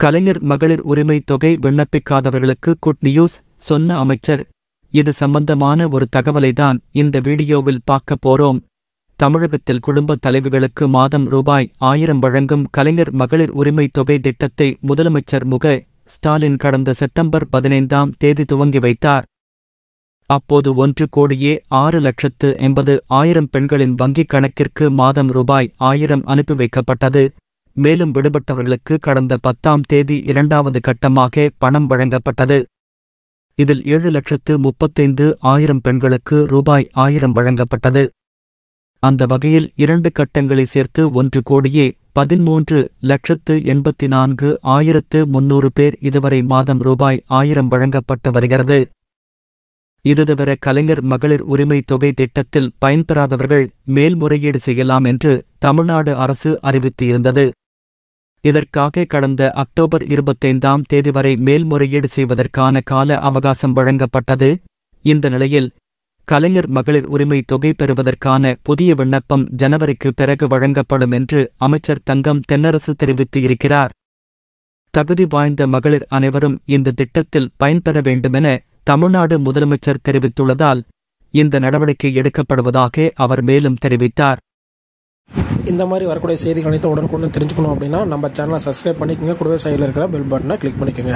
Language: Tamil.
கலைஞர் மகளிர் உரிமை தொகை விண்ணப்பிக்காதவர்களுக்கு குட் நியூஸ் சொன்ன அமைச்சர். இது சம்பந்தமான ஒரு தகவலைதான் இந்த வீடியோவில் பார்க்க போறோம். தமிழகத்தில் குடும்ப தலைவிகளுக்கு மாதம் ரூபாய் 1000 வழங்கும் கலைஞர் மகளிர் உரிமை தொகை திட்டத்தை முதலமைச்சர் மு.க. ஸ்டாலின் கடந்த செப்டம்பர் 15ஆம் தேதி துவங்கி வைத்தார். அப்போது 1,06,80,000 பெண்களின் வங்கிக் கணக்கிற்கு மாதம் ரூபாய் 1000 அனுப்பி வைக்கப்பட்டது. மேலும் விடுபட்டவர்களுக்கு கடந்த 10ஆம் தேதி 2வது கட்டமாக பணம் வழங்கப்பட்டது. இதில் 7,35,000 பெண்களுக்கு ரூபாய் 1000 வழங்கப்பட்டது. அந்த வகையில் 2 கட்டங்களை சேர்த்து 1,13,84,300 பேர் இதுவரை மாதம் ரூபாய் 1000 வழங்கப்பட்டு வருகிறது. இது தவிர கலைஞர் மகளிர் உரிமை தொகை திட்டத்தில் பயன்பெறாதவர்கள் மேல்முறையீடு செய்யலாம் என்று தமிழ்நாடு அரசு அறிவித்திருந்தது. இதற்காக கடந்த அக்டோபர் 25ஆம் தேதி வரை மேல்முறையீடு செய்வதற்கான கால அவகாசம் வழங்கப்பட்டது. இந்த நிலையில் கலைஞர் மகளிர் உரிமை தொகை பெறுவதற்கான புதிய விண்ணப்பம் ஜனவரிக்கு பிறகு வழங்கப்படும் என்று அமைச்சர் தங்கம் தென்னரசு தெரிவித்து இருக்கிறார். தகுதி வாய்ந்த மகளிர் அனைவரும் இந்த திட்டத்தில் பயன்பெற வேண்டுமென தமிழ்நாடு முதலமைச்சர் தெரிவித்துள்ளதால் இந்த நடவடிக்கை எடுக்கப்படுவதாக அவர் மேலும் தெரிவித்தார். இந்த மாதிரி வரக்கூடிய செய்திகள் அனைத்தும் உடனுக்குடன் தெரிஞ்சுக்கணும் அப்படின்னா நம்ம சேனலை சப்ஸ்கிரைப் பண்ணிக்கோங்க. கூடவே சைடில் இருக்கிற பெல் பட்டனை கிளிக் பண்ணிக்கோங்க.